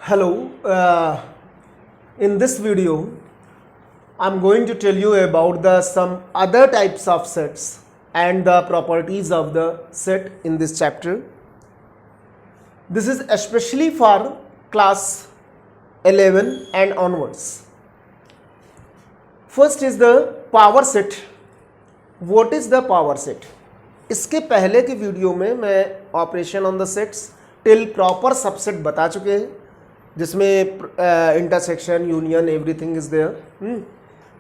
Hello, in this video I'm going to tell you about some other types of sets and the properties of the set in this chapter. This is especially for class 11 and onwards. First is the power set. What is the power set? इसके पहले की video में मैं operation on the sets till proper subset बता चुके हैं, जिसमें intersection, union, everything is there.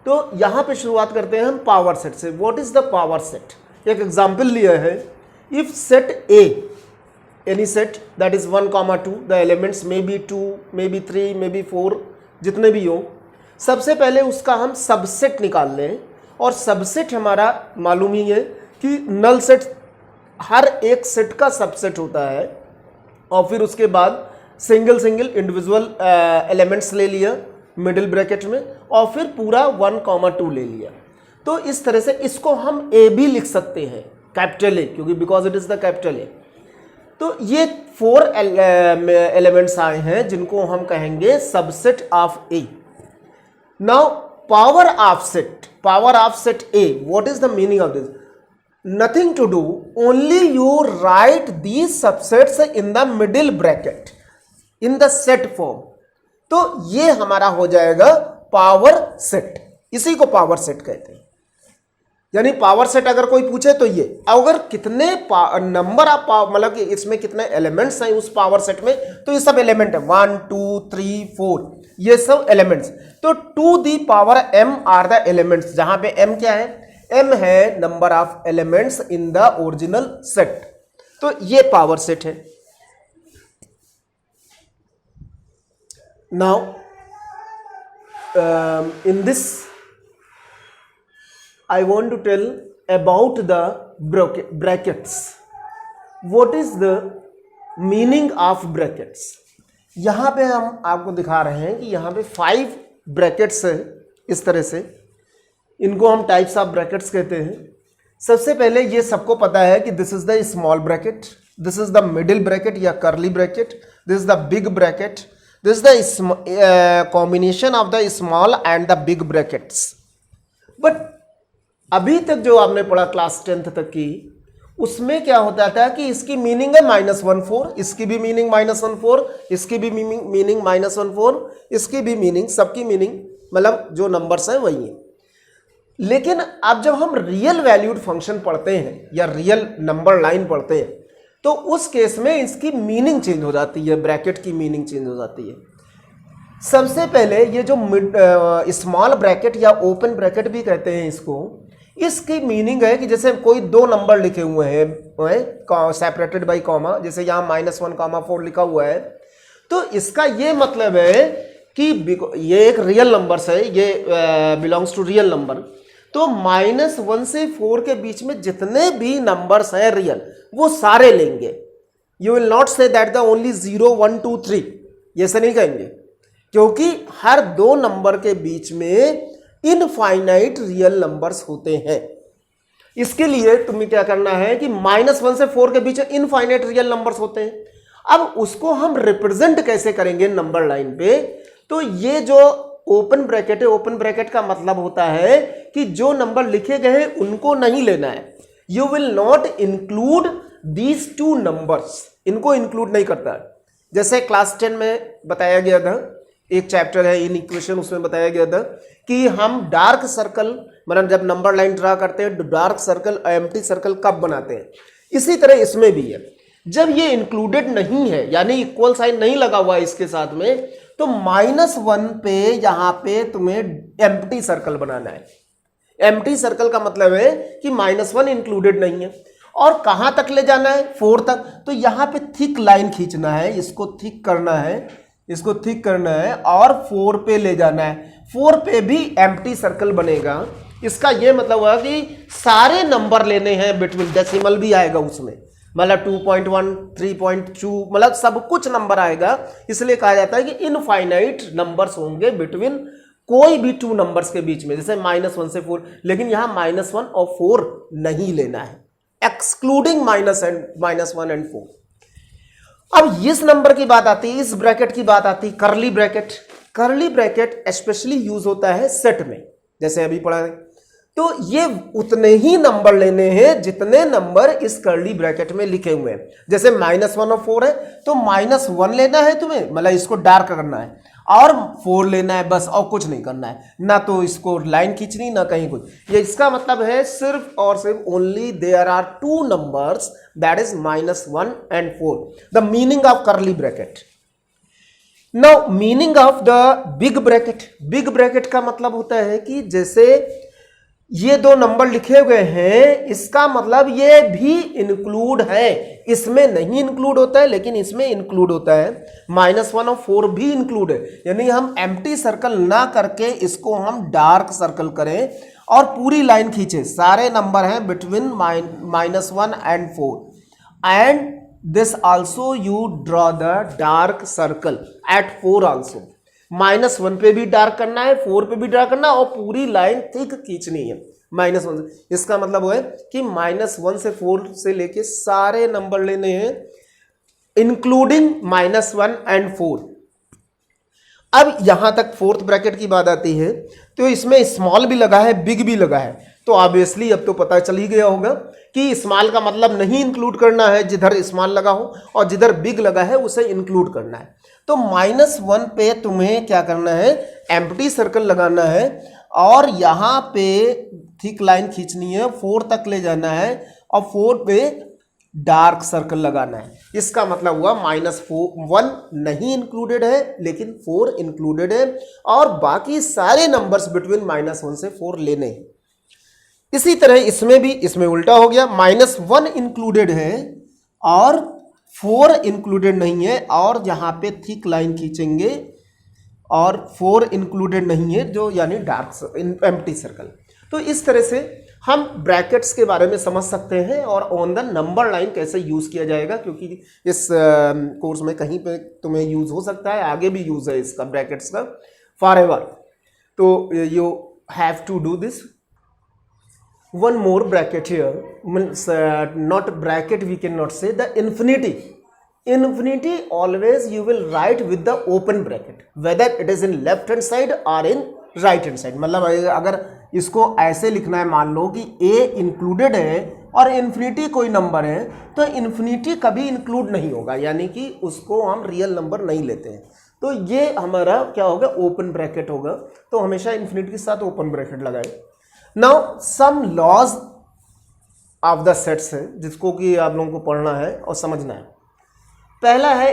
तो यहाँ पे शुरुआत करते हैं हम पावर सेट से. What is the power set? एक एग्जांपल लिया है. If set A, any set that is 1, 2, the elements may be 2, may be 3, may be 4, जितने भी हो, सबसे पहले उसका हम सबसेट निकाल लें. और सबसेट हमारा मालूम ही है कि नल सेट हर एक सेट का सबसेट होता है. और फिर उसके बाद सिंगल इंडिविजुअल एलिमेंट्स ले लिया मिडिल ब्रैकेट में, और फिर पूरा 1, 2 ले लिया. तो इस तरह से इसको हम ए भी लिख सकते हैं, कैपिटल ए, क्योंकि because it is the capital A. तो ये 4 एलिमेंट्स आए हैं जिनको हम कहेंगे subset of A. Now power of set A, what is the meaning of this? Nothing to do, only you write these subsets in the middle bracket in the set form. तो ये हमारा हो जाएगा पावर सेट. इसी को power set कहते हैं. यानी पावर सेट अगर कोई पूछे तो ये, अगर कितने नंबर ऑफ मतलब कि इसमें कितने एलिमेंट्स हैं उस पावर सेट में, तो ये सब एलिमेंट है 1, 2, 3, 4, ये सब एलिमेंट्स. तो to the power m are the elements, जहां पे m क्या है? m है number of elements in the original set. तो ये पावर सेट है. Now in this I want to tell about the brackets. What is the meaning of brackets? यहाँ पे हम आपको दिखा रहे हैं कि यहाँ पे 5 ब्रैकेट्स है. इस तरह से इनको हम टाइप्स ऑफ ब्रैकेट्स कहते हैं. सबसे पहले ये सबको पता है कि this is the small bracket, this is the middle bracket या curly bracket, this is the big bracket, this is the combination of the small and the big brackets. But अभी तक जो आपने पढ़ा क्लास 10th तक की, उसमें क्या होता था कि इसकी मीनिंग है -14, इसकी भी मीनिंग -14, इसकी भी मीनिंग -14, इसकी भी मीनिंग, सबकी मीनिंग मतलब जो नंबर्स हैं वही है. लेकिन अब जब हम रियल वैल्यूड फंक्शन पढ़ते हैं या रियल नंबर लाइन पढ़ते हैं, तो उस केस में इसकी मीनिंग चेंज हो जाती है, ब्रैकेट की मीनिंग चेंज हो जाती है. सबसे पहले ये जो स्मॉल ब्रैकेट या ओपन ब्रैकेट भी कहते हैं इसको, इसकी मीनिंग है कि जैसे कोई 2 नंबर लिखे हुए हैं सेपरेटेड बाय कॉमा, जैसे यहाँ -1, 4 लिखा हुआ है, तो इसका ये मतलब है कि ये एक रियल नंबर है, ये बिलोंग्स टू रियल नंबर. तो -1 से 4 के बीच में जितने भी नंबर्स हैं रियल, वो सारे लेंगे. You will not say that the only 0, 1, 2, 3, ये से नहीं कहेंगे, क्योंकि हर 2 नंबर के बीच में इनफाइनाइट रियल नंबर्स होते हैं. इसके लिए तुम्हें क्या करना है कि -1 से 4 के बीच इनफाइनाइट रियल नंबर्स होते हैं. अब उसको हम रिप्रेजेंट कैसे करेंगे नंबर लाइन पे? तो ये जो ओपन ब्रैकेट है, ओपन ब्रैकेट का मतलब होता है कि जो नंबर लिखे गए हैं उनको नहीं लेना है. You will not include these 2 numbers, इनको इंक्लूड नहीं करता है. जैसे क्लास 10 में बताया गया था, एक चैप्टर है इन इक्वेशन, उसमें बताया गया था कि हम डार्क सर्कल, मतलब जब नंबर लाइन ड्रा करते हैं तो डार्क सर्कल, एम्प्टी सर्कल कब बनाते हैं. इसी तरह इसमें भी है. जब ये इंक्लूडेड नहीं है, यानी इक्वल साइन नहीं लगा हुआ है इसके साथ में, तो -1 पे यहां पे तुम्हें एम्प्टी सर्कल बनाना है. एम्प्टी सर्कल का मतलब है कि -1 इंक्लूडेड नहीं है. और कहां तक ले जाना है? 4 तक. तो यहां पे थिक लाइन खींचना है, इसको थिक करना है, इसको थिक करना है और 4 पे ले जाना है. 4 पे भी एम्प्टी सर्कल बनेगा. इसका यह मतलब हुआ कि सारे नंबर लेने हैं बिटवीन, डेसिमल भी आएगा उसमें, मतलब 2.1, 3.2, मतलब सब कुछ नंबर आएगा. इसलिए कहा जाता है कि इनफाइनाइट नंबर्स होंगे बिटवीन कोई भी 2 नंबर्स के बीच में, जैसे -1 से 4. लेकिन यहां -1 और 4 नहीं लेना है, एक्सक्लूडिंग -1 and 4. अब इस नंबर की बात आती है, इस ब्रैकेट की बात आती है, करली ब्रैकेट। करली ब्रैकेट स्पेशली यूज होता है सेट में, जैसे अभी पढ़ा है। तो ये उतने ही नंबर लेने हैं जितने नंबर इस करली ब्रैकेट में लिखे हुए हैं। जैसे -1 और 4 है तो -1 लेना है तुम्हें, मतलब इसको डार्क करना है, और 4 लेना है बस, और कुछ नहीं करना है, ना तो इसको लाइन खींचनी ना कहीं कुछ। ये इसका मतलब है सिर्फ और सिर्फ only there are 2 numbers, that is -1 and 4, the meaning of curly bracket. Now meaning of the big bracket. Big bracket का मतलब होता है कि जैसे ये 2 नंबर लिखे हुए हैं, इसका मतलब ये भी इंक्लूड है, इसमें नहीं इंक्लूड होता है लेकिन इसमें इंक्लूड होता है। -1 और 4 भी इंक्लूड है, यानी हम एम्प्टी सर्कल ना करके इसको हम डार्क सर्कल करें और पूरी लाइन खींचे, सारे नंबर हैं between -1 and 4, and this also you draw the dark circle eight 4 also. -1 पे भी डार्क करना है, 4 पे भी डार्क करना है, और पूरी लाइन थिक खींचनी है -1 से। इसका मतलब वो है कि -1 से 4 से लेके सारे नंबर लेने हैं इंक्लूडिंग -1 and 4। अब यहां तक 4th ब्रैकेट की बात आती है, तो इसमें स्मॉल भी लगा है, बिग भी लगा है, तो ऑब्वियसली अब तो पता चल ही गया होगा कि स्मॉल का मतलब नहीं इंक्लूड करना है जिधर स्मॉल लगा हो, और जिधर बिग लगा है उसे इंक्लूड करना है। तो -1 पे तुम्हें क्या करना है, एम्प्टी सर्कल लगाना है, और यहां पे थिक लाइन खींचनी है, 4 तक ले जाना है, और 4 पे डार्क सर्कल लगाना है। इसका मतलब हुआ -1 नहीं इंक्लूडेड है लेकिन 4 इंक्लूडेड है, और बाकी सारे नंबर्स बिटवीन -1 से 4 लेने हैं। इसी तरह इसमें भी, इसमें उल्टा हो गया, -1 इंक्लूडेड है और 4 इंक्लूडेड नहीं है, और यहां पे थिक लाइन खींचेंगे, और 4 इंक्लूडेड नहीं है, जो यानी डार्क एम्प्टी सर्कल। तो इस तरह से हम ब्रैकेट्स के बारे में समझ सकते हैं, और ऑन द नंबर लाइन कैसे यूज किया जाएगा, क्योंकि इस कोर्स में कहीं पे तुम्हें यूज हो सकता है, आगे भी यूज है इसका ब्रैकेट्स का फॉर एवर। तो you have to do this. One more bracket here, means not bracket, we cannot say, the infinity. Infinity always you will write with the open bracket, whether it is in left hand side or in right hand side। मतलब अगर इसको ऐसे लिखना है, मान लो कि a included है और इन्फिनिटी कोई नंबर है, तो इन्फिनिटी कभी इंक्लूड नहीं होगा, यानी कि उसको हम रियल नंबर नहीं लेते हैं। तो ये हमारा क्या होगा, ओपन ब्रैकेट होगा। तो हमेशा इन्फिनिटी के साथ ओपन ब्रैकेट लगाए। Now some laws of the sets है, जिसको कि आप लोगों को पढ़ना है और समझना है। पहला है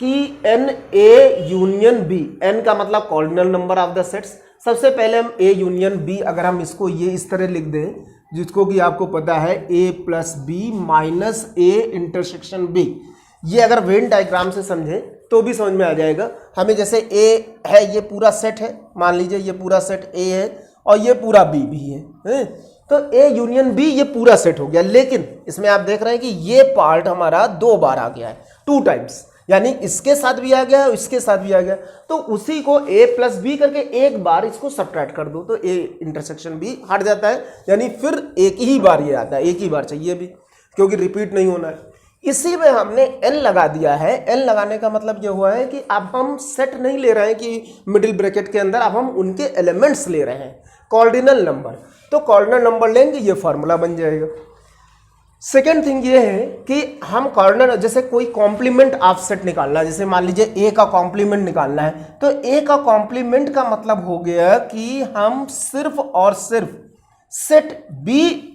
कि n a union b, n का मतलब cardinal number of the sets. सबसे पहले हम a यूनियन b, अगर हम इसको ये इस तरह लिख दें, जिसको कि आपको पता है a + b minus a intersection b, ये अगर वेन डायग्राम से समझें तो भी समझ में आ जाएगा हमें। जैसे a है, ये पूरा सेट है, मान लीजिए ये पूरा सेट a है और ये पूरा b भी है, तो a यूनियन b ये पूरा सेट हो गया। लेकिन इसमें आप देख रहे हैं कि ये पार्ट हमारा 2 बार आ गया है, 2 टाइम्स, यानी इसके साथ भी आ गया है और इसके साथ भी आ गया। तो उसी को a + b करके एक बार इसको सब्ट्रैक्ट कर दो, तो a इंटरसेक्शन b हट जाता है, यानी फिर एक ही बार ये आता है, एक ही बार चाहिए भी, क्योंकि रिपीट नहीं होना है। इसी में हमने n लगा दिया है। n लगाने का मतलब ये हुआ है कि अब हम सेट नहीं ले रहे हैं कि मिडिल ब्रैकेट के अंदर, अब हम उनके एलिमेंट्स ले रहे हैं, कॉर्डिनल नंबर। तो कॉर्डिनल नंबर लेंगे, ये फॉर्मूला बन जाएगा। सेकेंड थिंग ये है कि हम कॉर्डिनल, जैसे कोई कॉम्प्लीमेंट ऑफ सेट निकालना है, जैसे मान लीजिए a का कॉम्प्लीमेंट निकालना है, तो a का कॉम्प्लीमेंट का मतलब हो गया कि हम सिर्फ और सिर्फ set b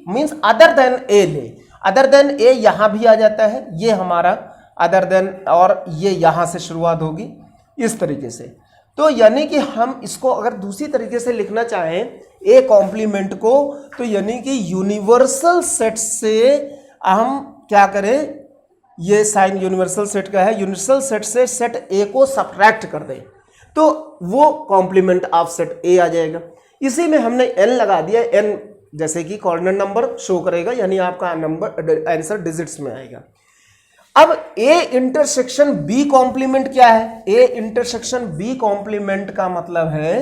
means other than a ले। अदर देन a यहां भी आ जाता है, ये हमारा अदर देन, और ये यहां से शुरुआत होगी इस तरीके से। तो यानी कि हम इसको अगर दूसरी तरीके से लिखना चाहें a कॉम्प्लीमेंट को, तो यानी कि यूनिवर्सल सेट से हम क्या करें, ये साइन यूनिवर्सल सेट का है, यूनिवर्सल सेट से सेट a को सब्ट्रैक्ट कर दें, तो वो कॉम्प्लीमेंट ऑफ सेट a आ जाएगा। इसी में हमने n लगा दिया, n जैसे कि कॉर्डिनल नंबर शो करेगा, यानी आपका नंबर आंसर डिजिट्स में आएगा। अब a इंटरसेक्शन b कॉम्प्लीमेंट क्या है? a इंटरसेक्शन b कॉम्प्लीमेंट का मतलब है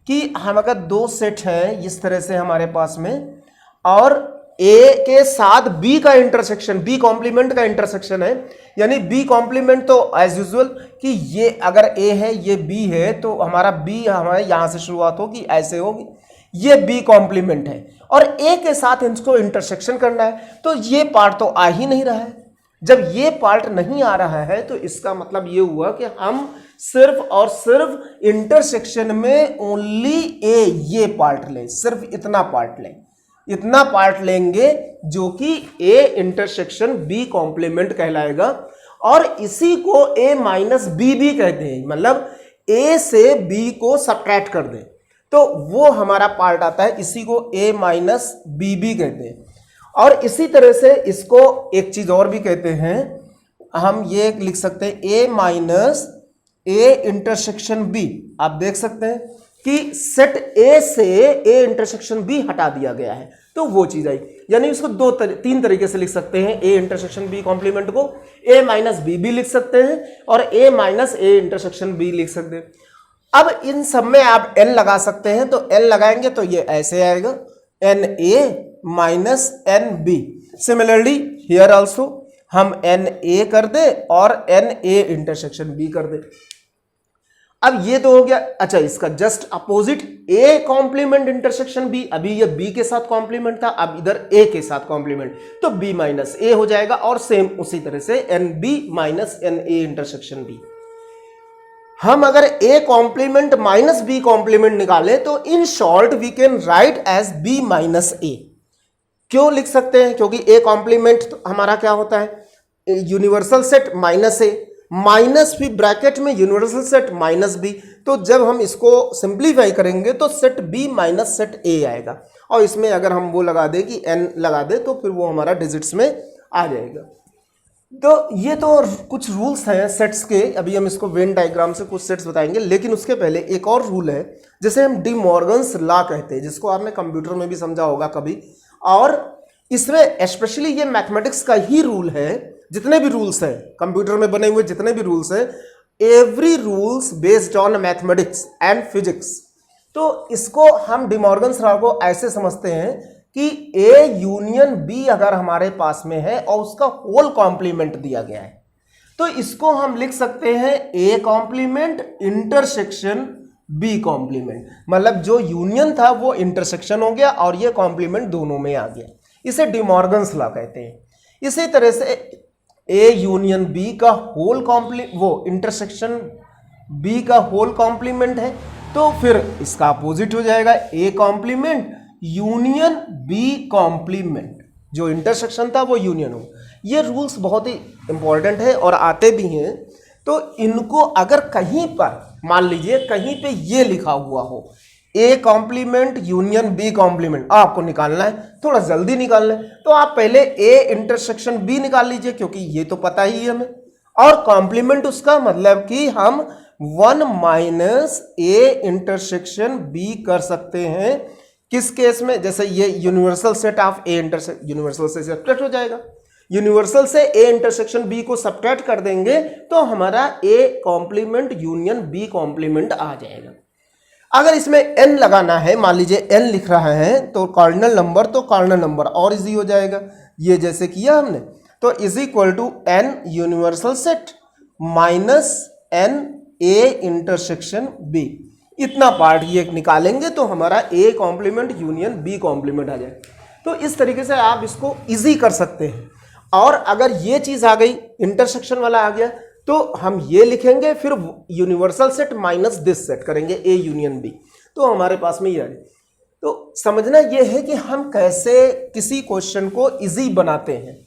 कि हम अगर 2 सेट हैं इस तरह से हमारे पास में, और ए के साथ बी का इंटरसेक्शन, बी कॉम्प्लीमेंट का इंटरसेक्शन है, यानी बी कॉम्प्लीमेंट तो एज यूजुअल कि ये अगर ए है ये बी है तो हमारा बी हमारे यहां से शुरुआत होगी ऐसे होगी, ये बी कॉम्प्लीमेंट है और ए के साथ इसको इंटरसेक्शन करना है, तो ये पार्ट तो आ ही नहीं रहा है। जब ये पार्ट नहीं आ रहा है तो इसका मतलब ये हुआ कि हम सिर्फ और सिर्फ इंटरसेक्शन में ओनली ए ये पार्ट लें, सिर्फ इतना पार्ट लें, इतना पार्ट लेंगे जो कि ए इंटरसेक्शन बी कॉम्प्लीमेंट कहलाएगा और इसी को ए माइनस बी भी कहते हैं, मतलब ए से बी को सब्ट्रैक्ट कर दें तो वो हमारा पार्ट आता है, इसी को ए माइनस बी भी कहते हैं। और इसी तरह से इसको एक चीज और भी कहते हैं, हम ये लिख सकते हैं ए माइनस ए इंटरसेक्शन बी। आप देख सकते हैं कि सेट ए से ए इंटरसेक्शन बी हटा दिया गया है तो वो चीज आई, यानी इसको तीन तरीके से लिख सकते हैं। ए इंटरसेक्शन बी कॉम्प्लीमेंट को ए माइनस बी भी लिख सकते हैं और ए माइनस ए इंटरसेक्शन बी लिख सकते हैं। अब इन सब में आप एन लगा सकते हैं, तो एन लगाएंगे तो ये ऐसे आएगा n A minus n B. Similarly here also हम एन ए कर दे और एन ए इंटरसेक्शन बी कर दे। अब ये तो हो गया। अच्छा, इसका just opposite A complement intersection B, अभी ये बी के साथ कॉम्प्लीमेंट था, अब इधर ए के साथ कॉम्प्लीमेंट, तो बी माइनस ए हो जाएगा और सेम उसी तरह से n B minus n A intersection B. हम अगर A complement minus B complement निकाले तो in short we can write as B minus A. क्यों लिख सकते हैं? क्योंकि ए कॉम्प्लीमेंट तो हमारा क्या होता है, universal set minus A minus भी ब्रैकेट में यूनिवर्सल सेट माइनस बी, तो जब हम इसको सिंप्लीफाई करेंगे तो set B minus set A आएगा और इसमें अगर हम वो लगा दे कि एन लगा दे तो फिर वो हमारा डिजिट्स में आ जाएगा। तो ये तो कुछ रूल्स हैं सेट्स के, अभी हम इसको वेन डायग्राम से कुछ सेट्स बताएंगे, लेकिन उसके पहले एक और रूल है जिसे हम डी मॉर्गन्स लॉ कहते हैं, जिसको आपने कंप्यूटर में भी समझा होगा कभी, और इसमें स्पेशली ये मैथमेटिक्स का ही रूल है। जितने भी रूल्स हैं कंप्यूटर में बने हुए, जितने भी रूल्स हैं, every rules based on mathematics and physics. तो इसको हम डी मॉर्गन्स लॉ को ऐसे समझते हैं कि ए यूनियन बी अगर हमारे पास में है और उसका होल कॉम्प्लीमेंट दिया गया है तो इसको हम लिख सकते हैं A complement intersection B complement, मतलब जो यूनियन था वो इंटरसेक्शन हो गया और ये कॉम्प्लीमेंट दोनों में आ गया। इसे डी मॉर्गन्स लॉ कहते हैं। इसी तरह से ए यूनियन बी का होल वो इंटरसेक्शन बी का होल कॉम्प्लीमेंट है तो फिर इसका अपोजिट हो जाएगा A complement union B complement, जो इंटरसेक्शन था वो यूनियन हो। ये रूल्स बहुत ही इंपॉर्टेंट है और आते भी हैं, तो इनको अगर कहीं पर मान लीजिए कहीं पे ये लिखा हुआ हो A complement union B complement, आपको निकालना है, थोड़ा जल्दी निकालना है, तो आप पहले ए इंटरसेक्शन बी निकाल लीजिए क्योंकि ये तो पता ही है हमें, और कॉम्प्लीमेंट उसका मतलब कि हम 1 माइनस ए इंटरसेक्शन बी कर सकते हैं। किस केस में? जैसे ये universal set of A intersection, universal से सब्ट्रैक्ट हो जाएगा, यूनिवर्सल से ए इंटरसेक्शन बी को सब्ट्रैक्ट कर देंगे तो हमारा A complement union B complement आ जाएगा। अगर इसमें एन लगाना है, मान लीजिए एन लिख रहा है तो कार्डिनल नंबर, तो कार्डिनल नंबर और इजी हो जाएगा, ये जैसे किया हमने, तो is equal to n universal set minus n A intersection B. इतना पार्ट ये निकालेंगे तो हमारा A complement union B complement आ जाए। तो इस तरीके से आप इसको इजी कर सकते हैं। और अगर ये चीज आ गई, इंटरसेक्शन वाला आ गया, तो हम ये लिखेंगे, फिर universal set minus this set करेंगे ए यूनियन बी, तो हमारे पास में ये आ जाए। तो समझना ये है कि हम कैसे किसी क्वेश्चन को इजी बनाते हैं,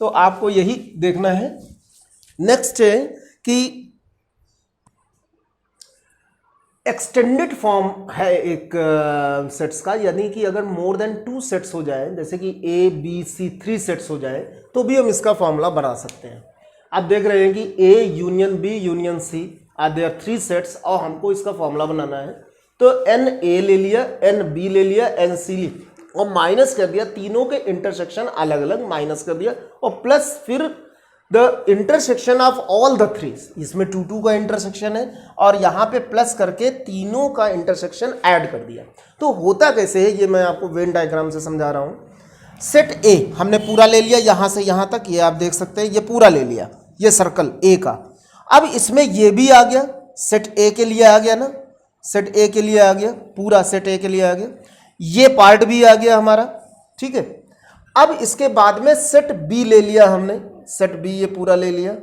तो आपको यही देखना है। नेक्स्ट है कि एक्सटेंडेड फॉर्म है एक सेट्स का, यानी कि अगर मोर देन 2 सेट्स हो जाए, जैसे कि ए बी सी 3 सेट्स हो जाए, तो भी हम इसका फॉर्मूला बना सकते हैं। आप देख रहे हैं कि A union B union C are there 3 sets और हमको इसका फॉर्मूला बनाना है, तो एन ए ले लिया, एन बी ले लिया, एन सी लिया और माइनस कर दिया, तीनों के इंटरसेक्शन अलग अलग माइनस कर दिया और प्लस फिर the intersection of all the 3, इसमें 2 का इंटरसेक्शन है और यहाँ पे प्लस करके तीनों का इंटरसेक्शन ऐड कर दिया। तो होता कैसे है ये मैं आपको वेन डायग्राम से समझा रहा हूँ। सेट ए हमने पूरा ले लिया, यहां से यहां तक, ये आप देख सकते हैं, ये पूरा ले लिया, ये सर्कल ए का। अब इसमें ये भी आ गया, सेट ए के लिए आ गया ना, सेट ए के लिए आ गया, पूरा सेट ए के लिए आ गया, ये पार्ट भी आ गया हमारा, ठीक है। अब इसके बाद में सेट बी ले लिया हमने, सेट बी ये पूरा ले लिया,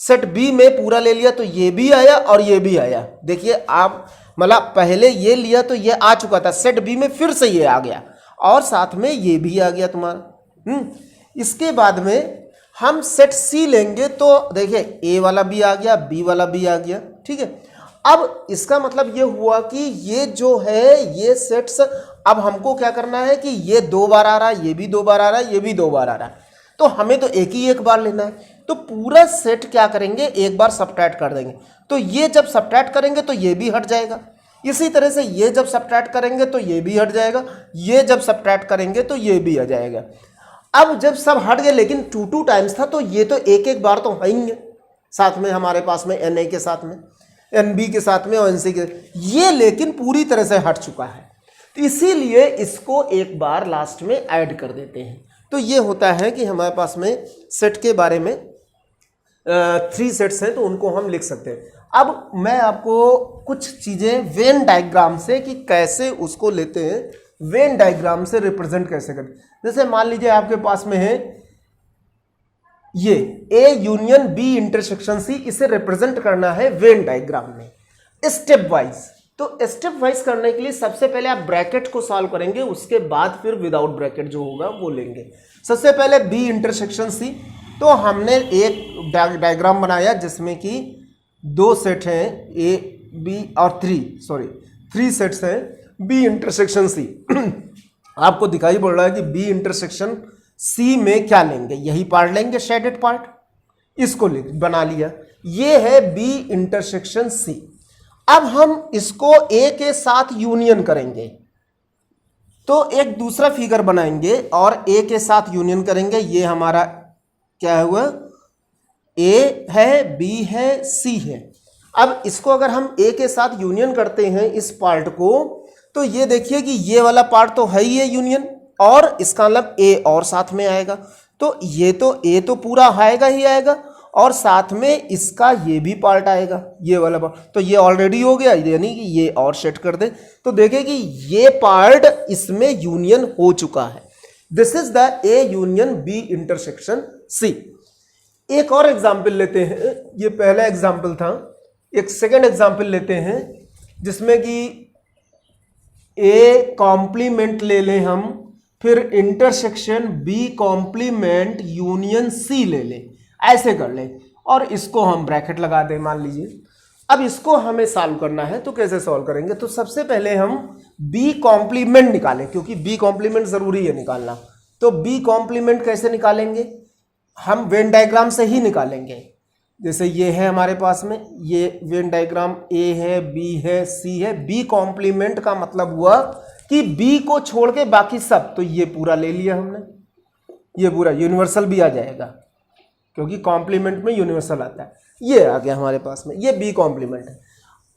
सेट बी में पूरा ले लिया, तो ये भी आया और ये भी आया। देखिए आप, मतलब पहले ये लिया तो ये आ चुका था, सेट बी में फिर से ये आ गया और साथ में ये भी आ गया तुम्हारा। इसके बाद में हम सेट सी लेंगे तो देखिए ए वाला भी आ गया, बी वाला भी आ गया, ठीक है। अब इसका मतलब ये हुआ कि ये जो है ये सेट्स, अब हमको क्या करना है कि ये 2 बार आ रहा है, ये भी 2 बार आ रहा है, ये भी 2 बार आ रहा है, तो हमें तो एक बार लेना है। तो पूरा सेट क्या करेंगे, एक बार सब्ट्रैक्ट कर देंगे, तो ये जब सब्ट्रैक्ट करेंगे तो ये भी हट जाएगा। इसी तरह से ये जब सब्ट्रैक्ट करेंगे तो ये भी हट जाएगा, ये जब सब्ट्रैक्ट करेंगे तो ये भी आ जाएगा। अब जब सब हट गए, लेकिन 2 टाइम्स था, तो ये तो एक बार तो है ही है साथ में हमारे पास में, एन ए के साथ में, एन बी के साथ में और एन सी के, ये लेकिन पूरी तरह से हट चुका है, तो इसीलिए इसको एक बार लास्ट में ऐड कर देते हैं। तो ये होता है कि हमारे पास में सेट के बारे में 3 सेट्स हैं, तो उनको हम लिख सकते हैं। अब मैं आपको कुछ चीज़ें वेन डायग्राम से कि कैसे उसको लेते हैं, वेन डायग्राम से रिप्रेजेंट कैसे करें। जैसे मान लीजिए आपके पास में है ये A union B intersection C, इसे रिप्रेजेंट करना है वेन डायग्राम में स्टेप वाइज। तो स्टेप वाइज करने के लिए सबसे पहले आप ब्रैकेट को सॉल्व करेंगे, उसके बाद फिर विदाउट ब्रैकेट जो होगा वो लेंगे। सबसे पहले बी इंटरसेक्शन सी, तो हमने एक डायग्राम बनाया जिसमें कि 2 सेट हैं, ए बी और 3 सेट्स हैं बी इंटरसेक्शन सी। आपको दिखाई पड़ रहा है कि बी इंटरसेक्शन सी में क्या लेंगे, यही पार्ट लेंगे, शेडेड पार्ट, इसको बना लिया। ये है बी इंटरसेक्शन सी। अब हम इसको ए के साथ यूनियन करेंगे, तो एक दूसरा फिगर बनाएंगे और ए के साथ यूनियन करेंगे। ये हमारा क्या हुआ, ए है, बी है, सी है। अब इसको अगर हम ए के साथ यूनियन करते हैं इस पार्ट को, तो ये देखिए कि ये वाला पार्ट तो है ही है यूनियन, और इसका मतलब ए और साथ में आएगा, तो ये तो ए तो पूरा आएगा ही आएगा, और साथ में इसका ये भी पार्ट आएगा, ये वाला पार्ट, तो ये ऑलरेडी हो गया, यानी कि ये और सेट कर दे, तो देखें कि ये पार्ट इसमें यूनियन हो चुका है। This is the A union B intersection C. एक और एग्जाम्पल लेते हैं, ये पहला एग्जाम्पल था, एक सेकेंड एग्जाम्पल लेते हैं जिसमें कि ए कॉम्प्लीमेंट ले लें हम, फिर intersection B complement union C ले लें, ऐसे कर लें, और इसको हम ब्रैकेट लगा दें मान लीजिए। अब इसको हमें सॉल्व करना है, तो कैसे सॉल्व करेंगे, तो सबसे पहले हम बी कॉम्प्लीमेंट निकालें, क्योंकि बी कॉम्प्लीमेंट जरूरी है निकालना। तो बी कॉम्प्लीमेंट कैसे निकालेंगे, हम वेन डायग्राम से ही निकालेंगे। जैसे ये है हमारे पास में, ये वेन डायग्राम ए है, बी है, सी है। बी कॉम्प्लीमेंट का मतलब हुआ कि बी को छोड़ के बाकी सब, तो ये पूरा ले लिया हमने, ये पूरा यूनिवर्सल भी आ जाएगा क्योंकि कॉम्प्लीमेंट में यूनिवर्सल आता है। ये आ गया हमारे पास में, ये बी कॉम्प्लीमेंट है।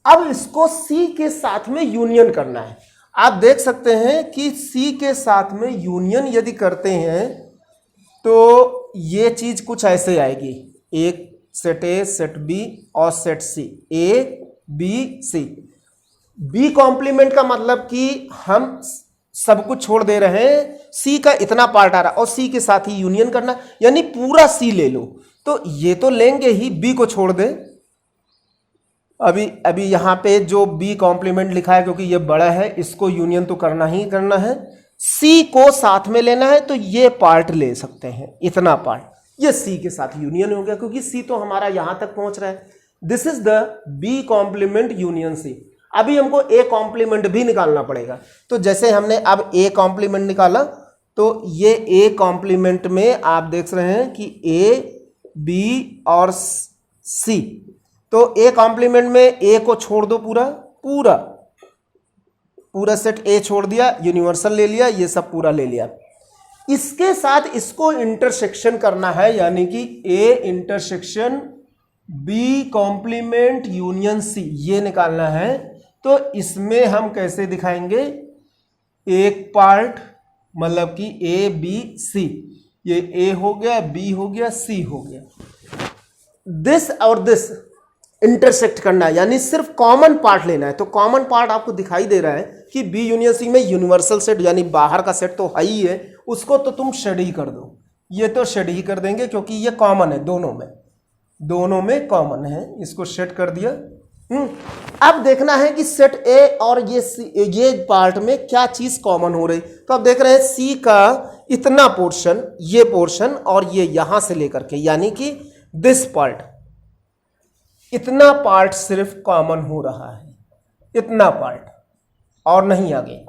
अब इसको सी के साथ में यूनियन करना है। आप देख सकते हैं कि सी के साथ में यूनियन यदि करते हैं तो ये चीज कुछ ऐसे आएगी, एक सेट ए, सेट बी और set C, A B C. B complement का मतलब कि हम सब कुछ छोड़ दे रहे हैं, सी का इतना पार्ट आ रहा और सी के साथ ही यूनियन करना, यानी पूरा सी ले लो। तो ये तो लेंगे ही, बी को छोड़ दे। अभी यहां पे जो बी कॉम्प्लीमेंट लिखा है, क्योंकि ये बड़ा है, इसको यूनियन तो करना ही करना है। सी को साथ में लेना है, तो ये पार्ट ले सकते हैं, इतना पार्ट, ये सी के साथ यूनियन हो गया, क्योंकि सी तो हमारा यहां तक पहुंच रहा है। This is the B complement union C. अभी हमको ए कॉम्प्लीमेंट भी निकालना पड़ेगा। तो जैसे हमने अब ए कॉम्प्लीमेंट निकाला, तो ये ए कॉम्प्लीमेंट में आप देख रहे हैं कि ए, बी और सी। तो ए कॉम्प्लीमेंट में ए को छोड़ दो, पूरा सेट ए छोड़ दिया, यूनिवर्सल ले लिया, ये सब पूरा ले लिया। इसके साथ इसको इंटरसेक्शन करना है, यानी कि A intersection B complement union C, ये निकालना है। तो इसमें हम कैसे दिखाएंगे, एक पार्ट मतलब कि ए बी सी, ये ए हो गया, बी हो गया, सी हो गया। दिस और दिस इंटरसेक्ट करना है, यानी सिर्फ कॉमन पार्ट लेना है। तो कॉमन पार्ट आपको दिखाई दे रहा है कि बी यूनियन सी में यूनिवर्सल सेट यानी बाहर का सेट तो है ही है, उसको तो तुम शेड ही कर दो। ये तो शेड ही कर देंगे क्योंकि ये कॉमन है, दोनों में कॉमन है, इसको शेड कर दिया। अब देखना है कि सेट ए और ये पार्ट में क्या चीज कॉमन हो रही। तो अब देख रहे हैं सी का इतना पोर्शन, ये पोर्शन और ये यहां से लेकर के, यानी कि दिस पार्ट, इतना पार्ट सिर्फ कॉमन हो रहा है, इतना पार्ट और नहीं आगे।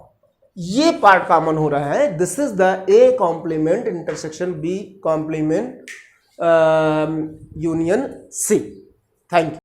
ये पार्ट कॉमन हो रहा है। This is the A complement intersection B complement union C. Thank you.